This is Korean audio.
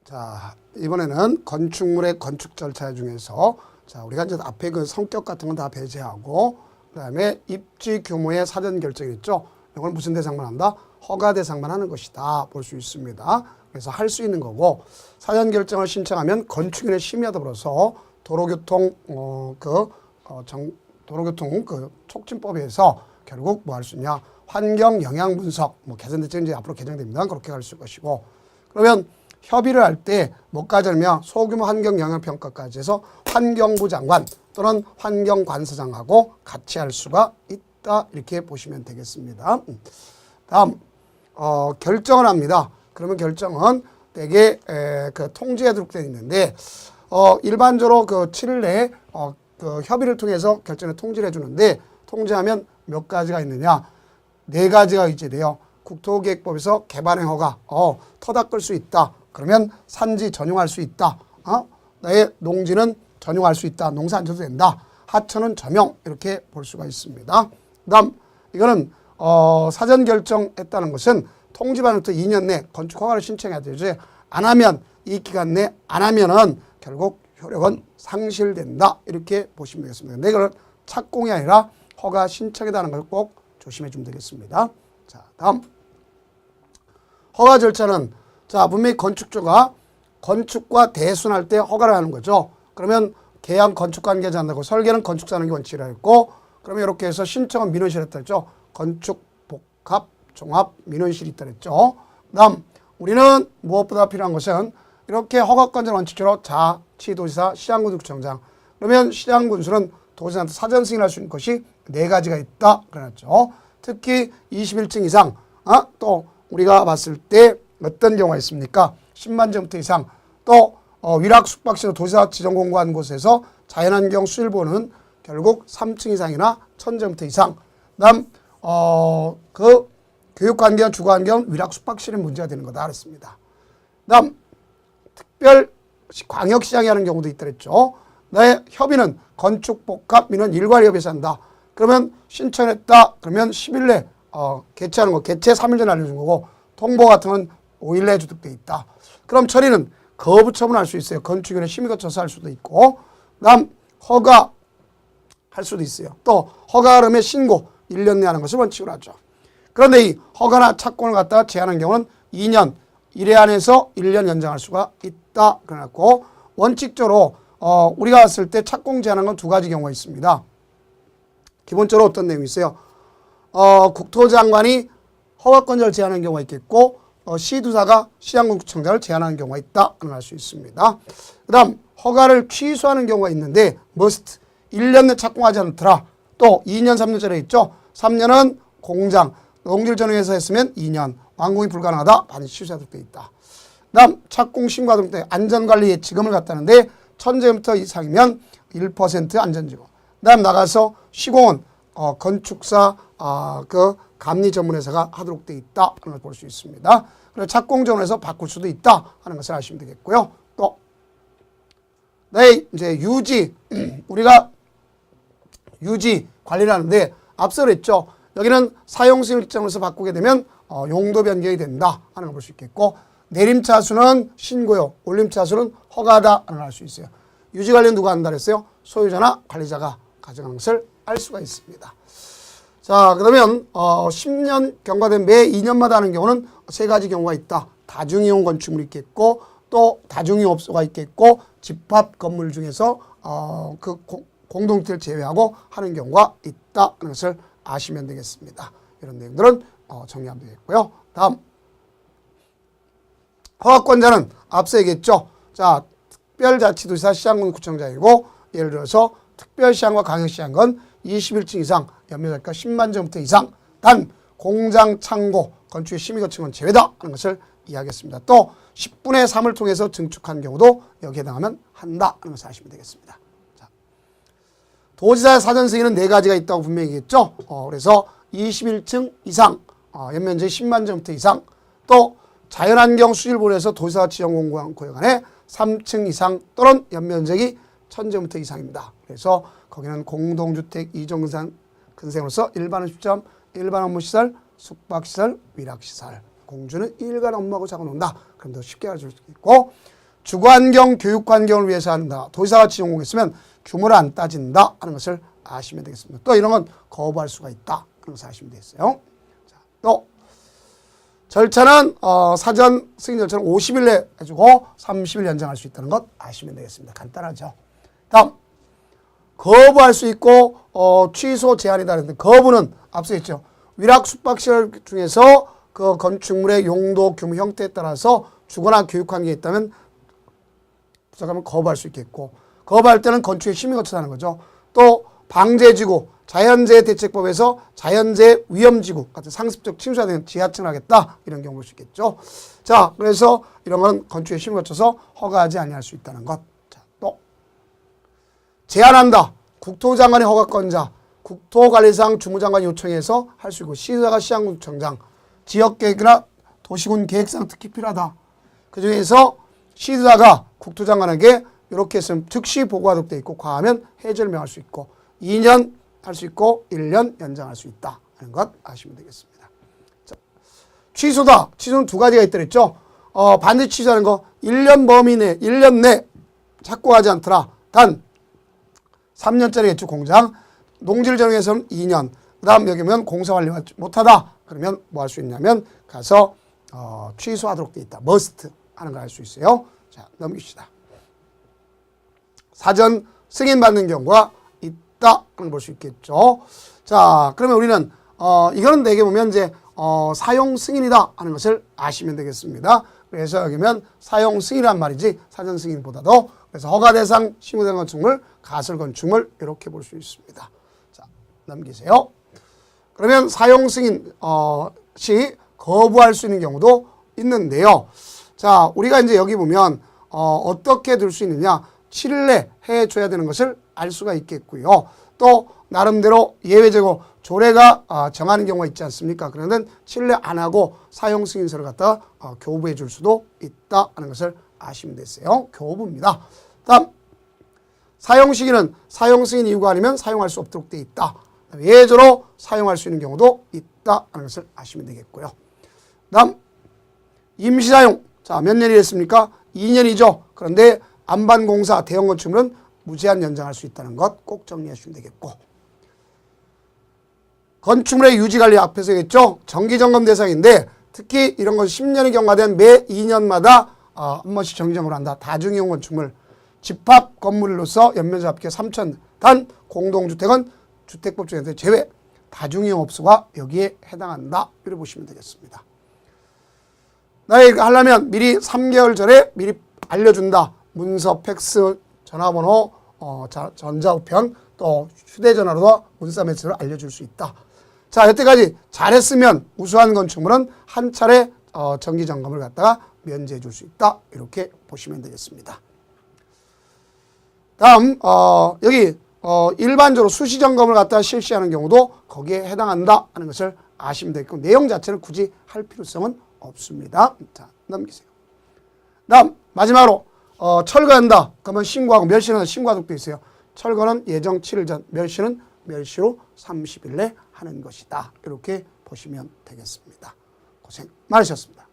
자, 이번에는 건축물의 건축 절차 중에서 자, 우리가 이제 앞에 그 성격 같은 건 다 배제하고 그다음에 입지 규모의 사전 결정 있죠. 이건 무슨 대상만 한다? 허가 대상만 하는 것이다. 볼 수 있습니다. 그래서 할 수 있는 거고 사전 결정을 신청하면 건축인의 심의와 더불어서 도로교통 도로교통 촉진법에서 결국 뭐 할 수 있냐? 환경 영향 분석 개선됐죠. 이제 앞으로 개정됩니다. 그렇게 할 수 있을 것이고 그러면 협의를 할 때 뭐까지 하면 소규모 환경 영향 평가까지 해서 환경부 장관 또는 환경관서장하고 같이 할 수가 있다. 이렇게 보시면 되겠습니다. 다음 결정을 합니다. 그러면 결정은 대개 그 통지에 기록되어 있는데 일반적으로 그 7일 내에 그 협의를 통해서 결정을 통지를 해주는데 통지하면 몇 가지가 있느냐? 4가지가 이제 돼요. 국토계획법에서 개발행 허가, 터다 끌 수 있다. 그러면 산지 전용할 수 있다. 나의 농지는 전용할 수 있다. 농사 안 져도 된다. 하천은 점용 이렇게 볼 수가 있습니다. 그다음 이거는 사전 결정했다는 것은 통지반부터 2년 내 건축 허가를 신청해야 되죠. 안 하면 이 기간 내 안 하면은 결국 효력은 상실된다. 이렇게 보시면 되겠습니다. 근데 이걸 착공이 아니라 허가 신청이라는 걸 꼭 조심해 주면 되겠습니다. 자, 다음 허가 절차는 자 분명히 건축주가 건축과 대순할 때 허가를 하는 거죠. 그러면 계약 건축관계자 한다고 설계는 건축사 하는 게 원칙이라 했고 그러면 이렇게 해서 신청은 민원실에 했다 했죠. 건축 복합 종합 민원실이 있다 했죠. 그다음 우리는 무엇보다 필요한 것은 이렇게 허가권자 원칙적으로 자치도지사 시장군수청장 그러면 시장군수는 도지사한테 사전 승인할 수 있는 것이 4가지가 있다 그랬죠. 특히 21층 이상 또 우리가 봤을 때 어떤 경우가 있습니까? 10만 제곱미터 이상 또 위락 숙박시로 도지사 지정 공고한 곳에서 자연환경 수일보는 결국 3층 이상이나 1000제곱미터 이상 그다음 그 교육환경 주거환경 위락 숙박실이 문제가 되는 거다 그랬습니다. 그다음 특별 광역시장이 하는 경우도 있다 그랬죠. 나의 협의는 건축복합 민원 일괄협의에서 한다. 그러면 신청했다. 그러면 10일 내 개최하는 거. 개최 3일 전에 알려준 거고 통보 같은 건 5일 내에 주득돼 있다. 그럼 처리는 거부 처분할 수 있어요. 건축위원회 심의 거쳐서 할 수도 있고 그다음 허가 할 수도 있어요. 또 허가하려면 신고 1년 내에 하는 것을 원칙으로 하죠. 그런데 이 허가나 착공을 갖다가 제한한 경우는 2년 1회 안에서 1년 연장할 수가 있다. 그래갖고 원칙적으로 우리가 봤을 때 착공 제한한 건 2가지 경우가 있습니다. 기본적으로 어떤 내용이 있어요? 국토장관이 허가권자를 제한하는 경우가 있겠고 시도사가 시장군수청장을 제한하는 경우가 있다. 알 수 있습니다. 그 다음 허가를 취소하는 경우가 있는데 must 1년 내 착공하지 않더라. 또 2년 3년짜리 있죠. 3년은 공장 농지를 전용해서 했으면 2년 완공이 불가능하다. 반드시 취소하도록 되어 있다. 그 다음 착공 심과 등 때 안전관리 예치금을 갖다는데 1000제곱미터 이상이면 1% 안전지구. 그 다음 나가서 시공은 건축사 그 감리 전문회사가 하도록 되어 있다 하는 걸 볼 수 있습니다. 그리고 착공 전원에서 바꿀 수도 있다 하는 것을 아시면 되겠고요. 또 이제 유지 우리가 유지 관리를 하는데 앞서 그랬죠. 여기는 사용수익 일정에서 바꾸게 되면 용도 변경이 된다 하는 걸 볼 수 있겠고 내림차수는 신고요. 올림차수는 허가다 하는 걸 알 수 있어요. 유지 관리는 누가 한다 그랬어요? 소유자나 관리자가 가져가는 것을 알 수가 있습니다. 자, 그러면 10년 경과된 매 2년마다 하는 경우는 3가지 경우가 있다. 다중이용 건축물이 있겠고 또 다중이용업소가 있겠고 집합 건물 중에서 그 공동체를 제외하고 하는 경우가 있다 하는 것을 아시면 되겠습니다. 이런 내용들은 정리하면 되겠고요. 다음 허가권자는 앞서 얘기했죠. 자, 특별자치도지사 시장군구청장이고 예를 들어서 특별시장과 광역시장은 21층 이상 연면적가 10만 제곱미터 이상 단 공장 창고 건축의 심의 거치는 제외다 하는 것을 이야기했습니다. 또 10분의 3을 통해서 증축한 경우도 여기에 해당하면 한다 하는 것을 아시면 되겠습니다. 자, 도지사의 사전 승인은 4가지가 있다고 분명히 얘기했죠. 그래서 21층 이상 연면적이 10만 제곱미터 이상 또 자연환경 수질보호에서 도지사 지정공고한 구역안에 3층 이상 또는 연면적이 1000제곱미터 이상입니다. 그래서 거기는 공동주택 이종근상 근생으로서 일반 음식점, 일반 업무시설, 숙박시설, 위락시설 공주는 일간 업무하고 적어놓는다. 그럼 더 쉽게 알아줄 수 있고 주거환경, 교육환경을 위해서 한다. 도지사가 지정공했으면 규모를 안 따진다 하는 것을 아시면 되겠습니다. 또 이런 건 거부할 수가 있다 하는 것을 아시면 되겠어요. 자, 또 절차는 사전 승인 절차는 50일 내 해주고 30일 연장할 수 있다는 것 아시면 되겠습니다. 간단하죠. 다음 거부할 수 있고 취소 제한이다 했는데 거부는 앞서 했죠. 위락 숙박시설 중에서 그 건축물의 용도, 규모, 형태에 따라서 주거나 교육환경이 있다면 부족하면 거부할 수 있겠고 거부할 때는 건축의 심의 거쳐서 하는 거죠. 또 방제지구, 자연재해 대책법에서 자연재해 위험지구 같은 상습적 침수가 되는 지하층을 하겠다 이런 경우 볼 수 있겠죠. 자, 그래서 이런 건 건축의 심의 거쳐서 허가하지 아니할 수 있다는 것. 자, 또 제한한다. 국토장관의 허가권자, 국토관리상 주무장관이 요청해서 할 수 있고 시도자가 시장군청장, 지역계획이나 도시군 계획상 특히 필요하다. 그 중에서 시도자가 국토장관에게 이렇게 했으면 즉시 보고하도록 되어 있고 과하면 해제를 명할 수 있고 2년 할 수 있고 1년 연장할 수 있다 하는 것 아시면 되겠습니다. 자, 취소다. 취소는 두 가지가 있다 그랬죠. 반드시 취소하는 거 1년 범위 내 1년 내 착공하지 않더라. 단 3년짜리 예측 공장 농지를 정해서는 2년 그 다음 여기 보면 공사 완료 못하다. 그러면 뭐 할 수 있냐면 가서 취소하도록 되어 있다. 머스트 하는 걸 알 수 있어요. 자, 넘깁시다. 사전 승인 받는 경우가 있다. 그런 걸 볼 수 있겠죠. 자, 그러면 우리는 이거는 대개 보면 이제 사용 승인이다 하는 것을 아시면 되겠습니다. 그래서 여기면 사용 승인이란 말이지 사전 승인보다도 그래서 허가 대상 신고된 건축물, 가설 건축물 이렇게 볼 수 있습니다. 자, 넘기세요. 그러면 사용 승인 시 거부할 수 있는 경우도 있는데요. 자, 우리가 이제 여기 보면 어떻게 들 수 있느냐 7일 내 해줘야 되는 것을 알 수가 있겠고요. 또 나름대로 예외적으로 조례가 정하는 경우가 있지 않습니까? 그러면 7일 내 안 하고 사용 승인서를 갖다가 교부해 줄 수도 있다 하는 것을 아시면 됐어요. 교부입니다. 다음 사용 시기는 사용 승인 이유가 아니면 사용할 수 없도록 되어 있다. 예외적으로 사용할 수 있는 경우도 있다 하는 것을 아시면 되겠고요. 다음 임시 사용. 자, 몇 년이 됐습니까? 2년이죠. 그런데 안반공사 대형 건축물은 무제한 연장할 수 있다는 것 꼭 정리해 주시면 되겠고 건축물의 유지관리 앞에서 했죠. 정기점검 대상인데 특히 이런 건 10년이 경과된 매 2년마다 한 번씩 정기점검을 한다. 다중이용 건축물 집합 건물로서 연면적 합계 3천 단 공동주택은 주택법 중에서 제외 다중이용 업소가 여기에 해당한다. 이렇게 보시면 되겠습니다. 나에게 하려면 미리 3개월 전에 미리 알려준다. 문서, 팩스, 전화번호, 전자우편, 또 휴대전화로도 문자 메시지를 알려줄 수 있다. 자, 여태까지 잘했으면 우수한 건축물은 한 차례 정기점검을 갖다가 면제해 줄 수 있다. 이렇게 보시면 되겠습니다. 다음 여기 일반적으로 수시점검을 갖다가 실시하는 경우도 거기에 해당한다 하는 것을 아시면 되겠고 내용 자체는 굳이 할 필요성은 없습니다. 자, 넘기세요. 다음 마지막으로 철거한다. 그러면 신고하고 멸시는 신고하도록 되어 있어요. 철거는 예정 7일 전, 멸시는 멸시로 30일 내 하는 것이다. 이렇게 보시면 되겠습니다. 고생 많으셨습니다.